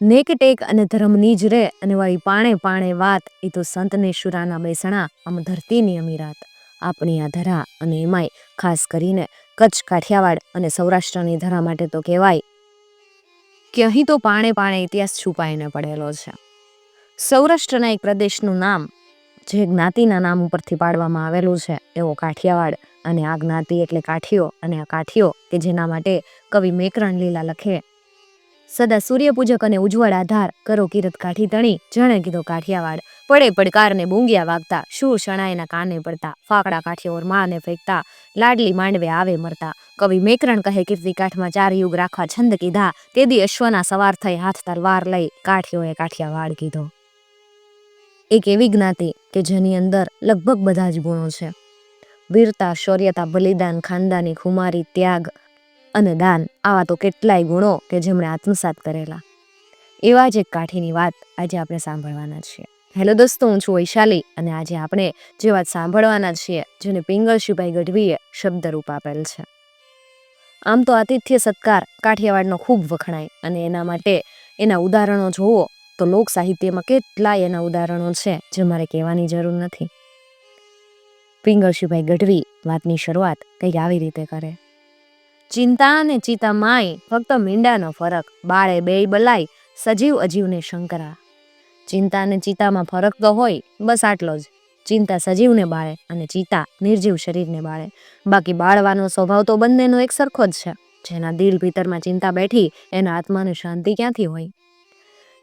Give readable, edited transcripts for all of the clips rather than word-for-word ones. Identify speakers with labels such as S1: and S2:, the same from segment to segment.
S1: નેક ટેક અને ધર્મની જ રે અને વળી પાણે પાણે વાત, એ તો સંતને શુરાના બેસણા, આમ ધરતીની અમીરાત. આપણી આ ધરા અને એમાંય ખાસ કરીને કચ્છ, કાઠિયાવાડ અને સૌરાષ્ટ્રની ધરા માટે તો કહેવાય કે અહીં તો પાણે પાણે ઇતિહાસ છુપાઈને પડેલો છે. સૌરાષ્ટ્રના એક પ્રદેશનું નામ જે જ્ઞાતિના નામ ઉપરથી પાડવામાં આવેલું છે એવો કાઠિયાવાડ, અને આ જ્ઞાતિ એટલે કાઠીઓ, અને આ કાઠીઓ કે જેના માટે કવિ મેકરણ લીલા લખે, સદા સૂર્યપૂજક અને ઉજ્જવળ આધાર, કરો કિરત કાઠી તણી, જણે કીધો કાઠિયાવાડ. પડે પડકારને બૂંગિયા વાગતા, શૂર શણાયના કાને પડતા, ફાકડા કાઠીઓ માને ફેંકતા, લાડલી માંડવે આવે મરતા. કવિ મેકરણ કહે, કીર્તિકાઠમાં 4 યુગ રાખવા છંદ કીધા, તેદી અશ્વના સવાર થઈ, હાથ તલવાર લઈ, કાઠીઓએ કાઠિયાવાડ કીધો. એક એવી જ્ઞાતિ કે જેની અંદર લગભગ બધા જ ગુણો છે. વીરતા, શૌર્યતા, બલિદાન, ખાનદાની ખુમારી, ત્યાગ અને દાન, આવા તો કેટલાય ગુણો કે જેમણે આત્મસાત કરેલા. એવા જ એક કાઠીની વાત આજે આપણે સાંભળવાના છીએ. હેલો દોસ્તો, હું છું વૈશાલી, અને આજે આપણે જે વાત સાંભળવાના છીએ જેને પિંગળશીભાઈ ગઢવીએ શબ્દરૂપ આપેલ છે. આમ તો આતિથ્ય સત્કાર કાઠિયાવાડનો ખૂબ વખણાય, અને એના માટે એના ઉદાહરણો જોવો તો લોક સાહિત્યમાં કેટલાય એના ઉદાહરણો છે જે મારે કહેવાની જરૂર નથી. પિંગળશીભાઈ ગઢવી વાતની શરૂઆત કંઈક આવી રીતે કરે. ચિંતા અને ચિતા માય ફક્ત મીંડાનો ફરક, બાળે બેય બલાય, સજીવ અજીવને શંકરા. ચિંતા અને ચિતામાં ફરક તો હોય, બસ આટલો જ. ચિંતા સજીવને બાળે અને ચિતા નિર્જીવ શરીરને બાળે. બાકી બાળવાનો સ્વભાવ તો બંનેનો એક સરખો જ છે. જેના દિલ ભીતરમાં ચિંતા બેઠી એના આત્માને શાંતિ ક્યાંથી હોય.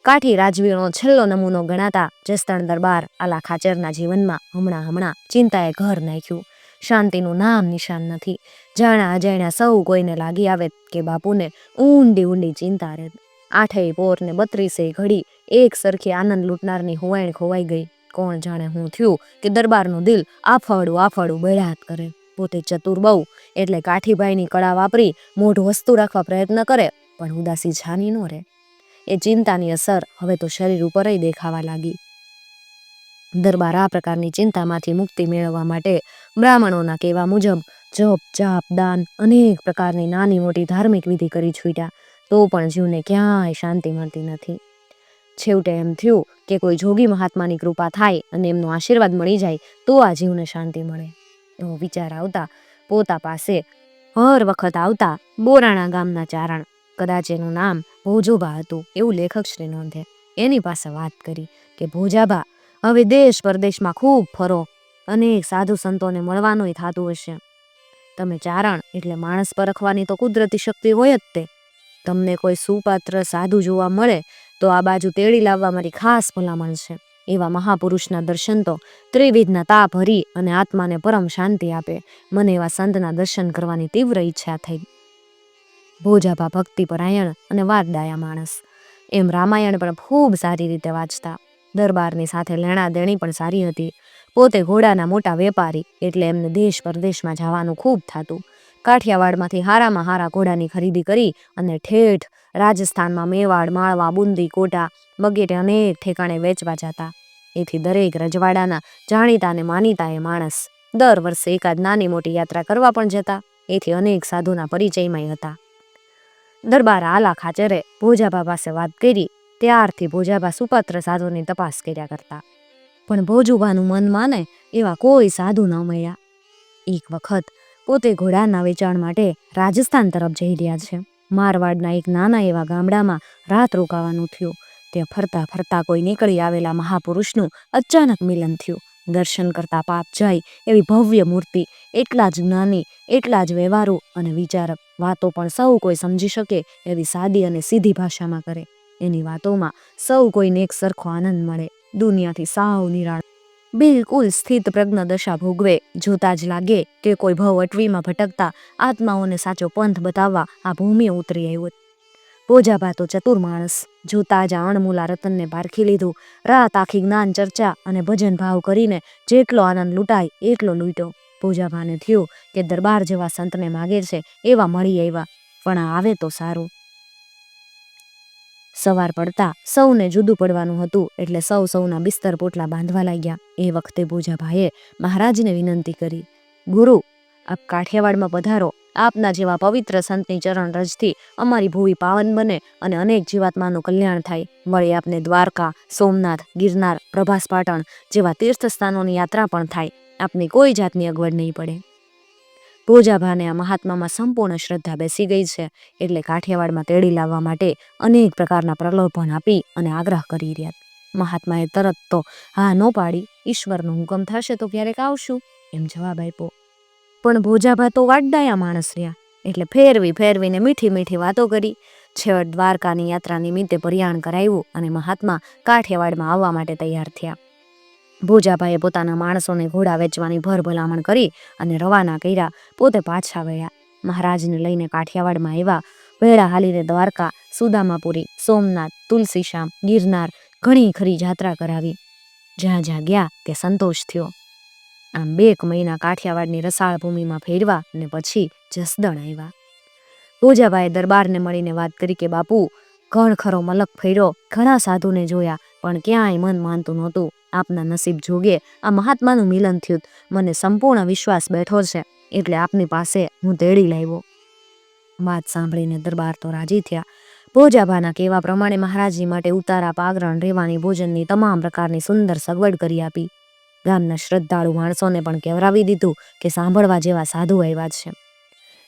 S1: કાઠી રાજવીનો છેલ્લો નમૂનો ગણાતા જસદણ દરબાર આલા ખાચરના જીવનમાં હમણાં ચિંતાએ ઘર નાખ્યું. શાંતિનું નામ નિશાન નથી. જાણા અજાણ્યા સૌ કોઈને લાગી આવે કે બાપુને ઊંડી ચિંતા રહે. 8 પોર ને 32 ઘડી એક સરખી આનંદ લૂંટનારની હુવાઈણ ખોવાઈ ગઈ. કોણ જાણે હું થયું કે દરબારનું દિલ આફાળું બળ્યાત કરે. પોતે ચતુર બહુ એટલે કાઠીભાઈની કળા વાપરી મોઢું વસ્તુ રાખવા પ્રયત્ન કરે, પણ ઉદાસી છાની ન રહે. એ ચિંતાની અસર હવે તો શરીર ઉપરય દેખાવા લાગી. દરબાર આ પ્રકારની ચિંતામાંથી મુક્તિ મેળવવા માટે બ્રાહ્મણોના કહેવા મુજબ જપ, જાપ, દાન, અનેક પ્રકારની નાની મોટી ધાર્મિક વિધિ કરી છૂટ્યા, તો પણ જીવને ક્યાંય શાંતિ મળતી નથી. છેવટે એમ થયું કે કોઈ જોગી મહાત્માની કૃપા થાય અને એમનો આશીર્વાદ મળી જાય તો આ જીવને શાંતિ મળે. એવો વિચાર આવતા પોતા પાસે હર વખત આવતા બોરાણા ગામના ચારણ, કદાચ એનું નામ ભોજોબા હતું એવું લેખક શ્રી નોંધે, એની પાસે વાત કરી કે ભોજાબા, હવે દેશ પરદેશમાં ખૂબ ફરો, અનેક સાધુ સંતોને મળવાનુંય થતું હશે. તમે ચારણ એટલે માણસ પરખવાની તો કુદરતી શક્તિ હોય જ તે. તમને કોઈ સુપાત્ર સાધુ જોવા મળે તો આ બાજુ તેડી લાવવા મારી ખાસ ભલામણ છે. એવા મહાપુરુષના દર્શન તો ત્રિવિધના તાપ હરી અને આત્માને પરમ શાંતિ આપે. મને એવા સંતના દર્શન કરવાની તીવ્ર ઈચ્છા થઈ. ભોજાબા ભક્તિપરાયણ અને વાતડાયા માણસ. એમ રામાયણ પણ ખૂબ સારી રીતે વાંચતા. દરબારની સાથે લેણા દેણી પણ સારી હતી. પોતે ઘોડાના મોટા વેપારી એટલે એમને દેશ પરદેશમાં જવાનું ખૂબ થતું. કાઠિયાવાડમાંથી હારામાં હારા ઘોડાની ખરીદી કરી અને ઠેઠ રાજસ્થાનમાં મેવાડ, માળવા, બુંદી, કોટા વગેરે અનેક ઠેકાણે વેચવા જતા. એથી દરેક રજવાડાના જાણીતા અને માનીતા એ માણસ. દર વર્ષે એકાદ નાની મોટી યાત્રા કરવા પણ જતા. એથી અનેક સાધુના પરિચયમાં હતા. દરબાર આલા ખાચરે ભોજાબા પાસે વાત કરી ત્યારથી ભોજાબા સુપાત્ર સાધુની તપાસ કર્યા કરતા, પણ ભોજુબાનું મન માને એવા કોઈ સાધુ ન મળ્યા. એક વખત પોતે ઘોડાના વેચાણ માટે રાજસ્થાન તરફ જઈ રહ્યા છે. મારવાડના એક નાના એવા ગામડામાં રાત રોકાવાનું થયું. ત્યાં ફરતા ફરતા કોઈ નીકળી આવેલા મહાપુરુષનું અચાનક મિલન થયું. દર્શન કરતા પાપ જાય એવી ભવ્ય મૂર્તિ, એટલા જ જ્ઞાની, એટલા જ વ્યવહારુ અને વિચારક, વાતો પણ સૌ કોઈ સમજી શકે એવી સાદી અને સીધી ભાષામાં કરે. એની વાતોમાં સૌ કોઈને એક સરખો આનંદ મળે. દુનિયાથી સાવ નિરાળ, બિલકુલ સ્થિત પ્રજ્ઞ દશા ભોગવે. જોતા જ લાગે કે કોઈ ભવ અટવીમાં ભટકતા આત્માઓને સાચો પંથ બતાવવા આ ભૂમિએ ઉતરી આવ્યો. ભોજાબા તો ચતુર માણસ. જોતા જ અણમૂલા રતનને પારખી લીધું. રાત આખી જ્ઞાન ચર્ચા અને ભજન ભાવ કરીને જેટલો આનંદ લૂંટાય એટલો લૂંટ્યો. ભોજાબાને થયું કે દરબાર જેવા સંતને માગે છે એવા મળી આવ્યા, પણ આવે તો સારું. સવાર પડતા સૌને જુદું પડવાનું હતું એટલે સૌના બિસ્તર પોટલા બાંધવા લાગ્યા. એ વખતે ભોજાભાઈએ મહારાજને વિનંતી કરી, ગુરુ, આપ કાઠિયાવાડમાં પધારો, આપના જેવા પવિત્ર સંતની ચરણ રજથી અમારી ભૂમિ પાવન બને અને અનેક જીવાત્માનું કલ્યાણ થાય. વળી આપને દ્વારકા, સોમનાથ, ગિરનાર, પ્રભાસ પાટણ જેવા તીર્થસ્થાનોની યાત્રા પણ થાય. આપની કોઈ જાતની અગવડ નહીં પડે. ભોજાભાને આ મહાત્મામાં સંપૂર્ણ શ્રદ્ધા બેસી ગઈ છે એટલે કાઠિયાવાડમાં તેડી લાવવા માટે અનેક પ્રકારના પ્રલોભન આપી અને આગ્રહ કરી રહ્યા. મહાત્માએ તરત તો હા ન પાડી. ઈશ્વરનો હુકમ થશે તો ક્યારેક આવશું એમ જવાબ આપ્યો. પણ ભોજાભા તો વાડડાયા માણસ રહ્યા એટલે ફેરવીને મીઠી મીઠી વાતો કરી. છેવટ દ્વારકાની યાત્રા નિમિત્તે પર્યાણ કરાવ્યું અને મહાત્મા કાઠિયાવાડમાં આવવા માટે તૈયાર થયા. ભોજાભાઈએ પોતાના માણસોને ઘોડા વેચવાની ભર ભલામણ કરી અને રવાના કર્યા. પોતે પાછા વળ્યા. મહારાજને લઈને કાઠિયાવાડમાં આવ્યા. ભેળા હાલીને દ્વારકા, સુદામાપુરી, સોમનાથ, તુલસીશ્યામ, ગિરનાર ઘણી ખરી જાત્રા કરાવી. જ્યાં જ્યાં ગયા તે સંતોષ થયો. આમ 2 મહિના કાઠિયાવાડની રસાળ ભૂમિમાં ફેરવા ને પછી જસદણ આવ્યા. ભોજાભાઈએ દરબારને મળીને વાત કરી કે બાપુ, ઘણ ખરો મલક ફેર્યો, ઘણા સાધુને જોયા, પણ ક્યાંય મન માનતું નહોતું. આપના નસીબ જોગે આ મહાત્માનું મિલન થયું. મને સંપૂર્ણ વિશ્વાસ બેઠો છે એટલે આપની પાસે હું તેડી લાવ્યો. વાત સાંભળીને દરબાર તો રાજી થયા. ભોજાભાના કહેવા પ્રમાણે મહારાજની માટે ઉતારા, પાગરણ, રહેવાની, ભોજનની તમામ પ્રકારની સુંદર સગવડ કરી આપી. ગામના શ્રદ્ધાળુ માણસોને પણ કહેવરાવી દીધું કે સાંભળવા જેવા સાધુ આવ્યા છે.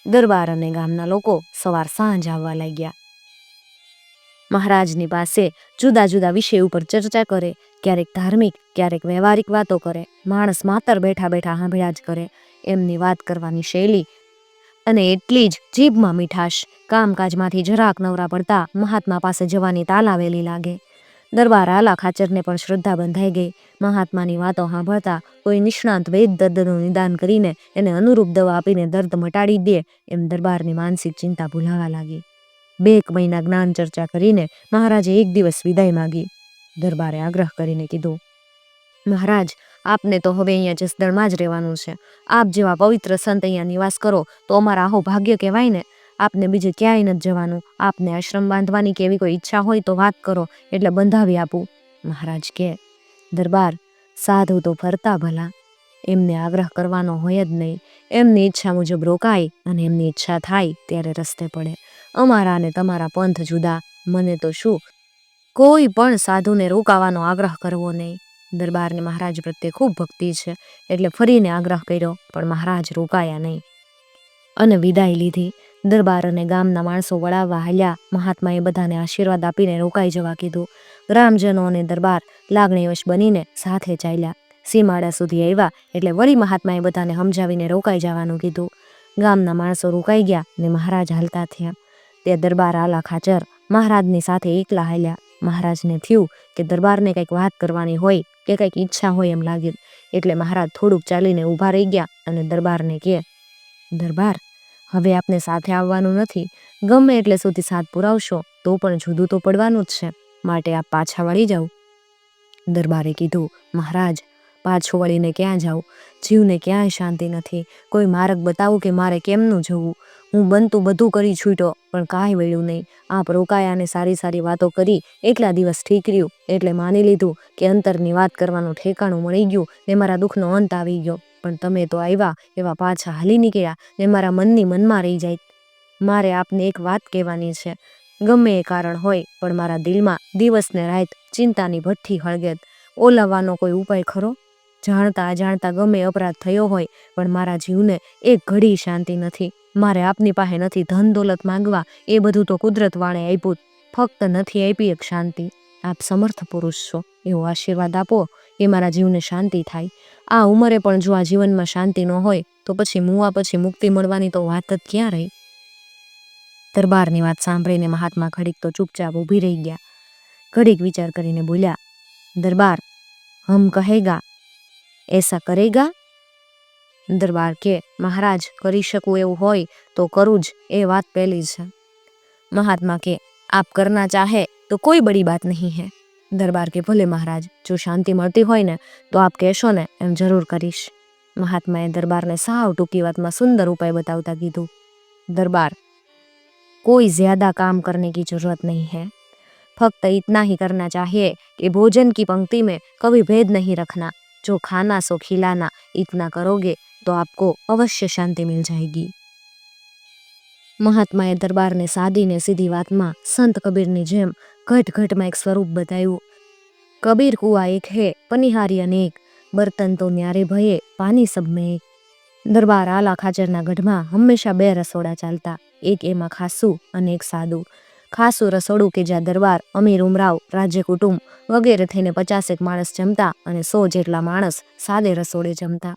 S1: દરબાર અને ગામના લોકો સવાર સાંજ આવવા લાગ્યા. મહારાજની પાસે જુદા જુદા વિષય ઉપર ચર્ચા કરે. ક્યારેક ધાર્મિક, ક્યારેક વ્યવહારિક વાતો કરે. માણસ માતર બેઠા બેઠા સાંભળ્યા જ કરે. એમની વાત કરવાની શૈલી અને એટલી જ જીભમાં મીઠાશ. કામકાજમાંથી જરાક નવરા પડતા મહાત્મા પાસે જવાની તાલાવેલી લાગે. દરબાર આલા ખાચરને પણ શ્રદ્ધા બંધાઈ ગઈ. મહાત્માની વાતો સાંભળતા કોઈ નિષ્ણાંત વૈદ દર્દનું નિદાન કરીને એને અનુરૂપ દવા આપીને દર્દ મટાડી દે એમ દરબારની માનસિક ચિંતા ભૂલાવા લાગી. 2 મહિના જ્ઞાન ચર્ચા કરીને મહારાજે એક દિવસ વિદાય માગી. દરબારે આગ્રહ કરીને કીધું, મહારાજ, આપને તો હવે અહીંયા જસદણમાં જ રહેવાનું છે. આપ જેવા પવિત્ર સંત અહીંયા નિવાસ કરો તો અમારા આહો ભાગ્ય કહેવાય ને. આપને બીજે ક્યાંય નથી જવાનું. આપને આશ્રમ બાંધવાની કે એવી કોઈ ઈચ્છા હોય તો વાત કરો એટલે બંધાવી આપું. મહારાજ કે, દરબાર, સાધુ તો ફરતા ભલા, એમને આગ્રહ કરવાનો હોય જ નહીં. એમની ઈચ્છા મુજબ રોકાય અને એમની ઈચ્છા થાય ત્યારે રસ્તે પડે. અમારા અને તમારા પંથ જુદા. મને તો શું, કોઈ પણ સાધુને રોકાવાનો આગ્રહ કરવો નહીં. દરબારને મહારાજ પ્રત્યે ખૂબ ભક્તિ છે એટલે ફરીને આગ્રહ કર્યો, પણ મહારાજ રોકાયા નહીં અને વિદાય લીધી. દરબાર અને ગામના માણસો વળાવવા હાલ્યા. મહાત્માએ બધાને આશીર્વાદ આપીને રોકાઈ જવા કીધું. ગ્રામજનો અને દરબાર લાગણીવશ બનીને સાથે ચાલ્યા. સીમાડા સુધી આવ્યા એટલે વળી મહાત્માએ બધાને સમજાવીને રોકાઈ જવાનું કીધું. ગામના માણસો રોકાઈ ગયા ને મહારાજ હાલતા થયા. તે દરબાર આલા ખાચર મહારાજની સાથે એકલા હાલ્યા. મહારાજને થયું કે દરબારને કંઈક વાત કરવાની હોય કે કંઈક ઈચ્છા હોય એમ લાગ્યું એટલે મહારાજ થોડુંક ચાલીને ઊભા રહી ગયા અને દરબારને કહે, દરબાર, હવે આપને સાથે આવવાનું નથી. ગમે એટલે સુધી સાથ પુરાવશો તો પણ જુદું તો પડવાનું જ છે, માટે આપ પાછા વળી જાઓ. દરબારે કીધું, મહારાજ, પાછું વળીને ક્યાં જાઉં? જીવને ક્યાંય શાંતિ નથી. કોઈ માર્ગ બતાવું કે મારે કેમનું જવું? હું બનતું બધું કરી છૂટ્યો પણ કાંઈ વળ્યું નહીં. આપ રોકાયાને સારી સારી વાતો કરી એટલા દિવસ ઠીક રહ્યું એટલે માની લીધું કે અંતરની વાત કરવાનું ઠેકાણું મળી ગયું ને મારા દુઃખનો અંત આવી ગયો. પણ તમે તો આવ્યા એવા પાછા હાલી નીકળ્યા ને મારા મનની મનમાં રહી જાય. મારે આપને એક વાત કહેવાની છે. ગમે એ કારણ હોય પણ મારા દિલમાં દિવસને રાત ચિંતાની ભઠ્ઠી હળગેત. ઓલવવાનો કોઈ ઉપાય ખરો? જાણતા અજાણતા ગમે અપરાધ થયો હોય પણ મારા જીવને એક ઘડી શાંતિ નથી. મારે આપની પાસે નથી ધન દોલત માંગવા, એ બધું તો કુદરત વાળે આપ્યું. ફક્ત નથી આપી એક શાંતિ. આપ સમર્થ પુરુષ છો, એવો આશીર્વાદ આપો કે મારા જીવને શાંતિ થાય. આ ઉંમરે પણ જો આ જીવનમાં શાંતિ ન હોય તો પછી મુવા પછી મુક્તિ મળવાની તો વાત જ ક્યાં રહી? દરબારની વાત સાંભળીને મહાત્મા ઘડીક તો ચૂપચાપ ઊભી રહી ગયા. ઘડીક વિચાર કરીને બોલ્યા, દરબાર, હમ કહેગા એસા કરેગા? દરબાર કે, મહારાજ, કરી શકું એવું હોય તો કરું જ, એ વાત પહેલી છે. મહાત્મા કે, આપ કરના ચાહે તો કોઈ બડી બાત નહીં હે. દરબાર કે, ભલે મહારાજ, જો શાંતિ મળતી હોય ને તો આપ કહેશો ને એમ જરૂર કરીશ. મહાત્માએ દરબારને સાવ ટૂંકી વાતમાં સુંદર ઉપાય બતાવતા કીધું, दरबार, कोई ज्यादा काम करने की जरूरत नहीं है. फक्त इतना ही करना चाहिए कि भोजन की पंक्ति में कभी भेद नहीं रखना. जो खाना सो खिलाना, इतना करोगे तो आपको अवश्य शांति मिल जाएगी। મહાત્માએ દરબારને સાદી ને સીધી વાતમાં સંત કબીરની જેમ ઘટ ઘટમાં એક સ્વરૂપ બતાવ્યું. કબીર કુઆ એક હે પનિહારી અનેક, બર્તન તો ન્યારે ભયે પાની સબ મેં એક. દરબાર આલા ખાચરના ગઢમાં હંમેશા બે રસોડા ચાલતા, એક એમાં ખાસું અને એક સાદું. ખાસું રસોડું કે જ્યાં દરબાર, અમીર ઉમરાવ, રાજ્ય કુટુંબ વગેરે થઈને 50 માણસ જમતા અને 100 જેટલા માણસ સાદે રસોડે જમતા.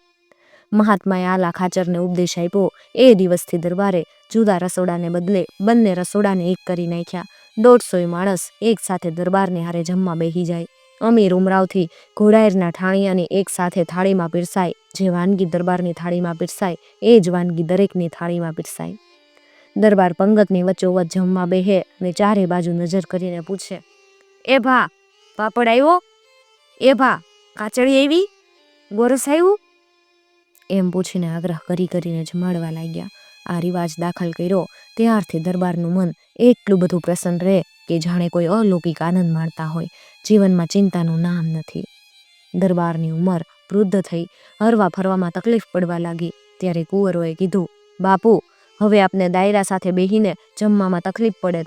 S1: મહાત્માએ આલા ખાચરને ઉપદેશ આપ્યો એ દિવસથી દરબારે જુદા રસોડાને બદલે બંને રસોડાને એક કરી નાખ્યા. 150 માણસ એક સાથે દરબારને હારે જમવા બેસી જાય. અમીર ઉમરાવથી ઘોડાયરના ઠાણિયાની એક સાથે થાળીમાં પીરસાય. જે વાનગી દરબારની થાળીમાં પીરસાય એ જ વાનગી દરેકની થાળીમાં પીરસાય. દરબાર પંગતની વચ્ચોવચ્ચ જમવા બેહે અને ચારે બાજુ નજર કરીને પૂછે, એ ભા પાપડ આવ્યો? એ ભા કાચળી આવી? ગોરસ આવ્યું? એમ પૂછીને આગ્રહ કરીને જમાડવા લાગ્યા. આ રિવાજ દાખલ કર્યો ત્યારથી દરબારનું મન એટલું બધું પ્રસન્ન રહે કે જાણે કોઈ અલૌકિક આનંદ માણતા હોય. જીવનમાં ચિંતાનું નામ નથી. દરબારની ઉંમર વૃદ્ધ થઈ, હરવા ફરવામાં તકલીફ પડવા લાગી. ત્યારે કુંવરોએ કીધું, બાપુ હવે આપને દાયરા સાથે બેહીને જમવામાં તકલીફ પડે,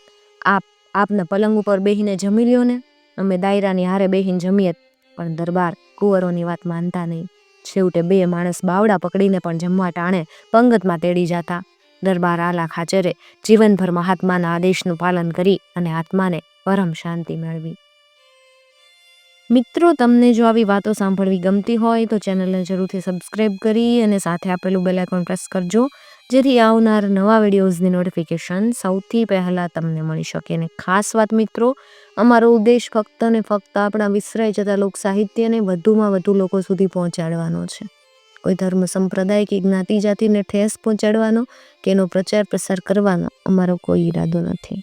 S1: આપને પલંગ ઉપર બેહીને જમી લ્યો ને, અમે દાયરાની હારે બેહીને જમીએ. પણ દરબાર કુંવરોની વાત માનતા નહીં. છેવટે 2 માણસ બાવડા પકડીને પણ જમવા ટાણે પંગતમાં તેડી જતા. દરબાર આલા ખાચરે જીવનભર મહાત્માના આદેશનું પાલન કરી અને આત્માને પરમ શાંતિ મેળવી. મિત્રો, તમને જો આવી વાતો સાંભળવી ગમતી હોય તો ચેનલને જરૂરથી સબસ્ક્રાઈબ કરી અને સાથે આપેલું બેલ આઇકોન પ્રેસ કરજો, જેથી આવનાર નવા વિડીયોઝની નોટિફિકેશન સૌથી પહેલાં તમને મળી શકે. અને ખાસ વાત મિત્રો, અમારો ઉદ્દેશ ફક્ત ને ફક્ત આપણા વિસરાઈ જતા લોક સાહિત્યને વધુમાં વધુ લોકો સુધી પહોંચાડવાનો છે. કોઈ ધર્મ સંપ્રદાય કે જ્ઞાતિ જાતિને ઠેસ પહોંચાડવાનો કે એનો પ્રચાર પ્રસાર કરવાનો અમારો કોઈ ઈરાદો નથી.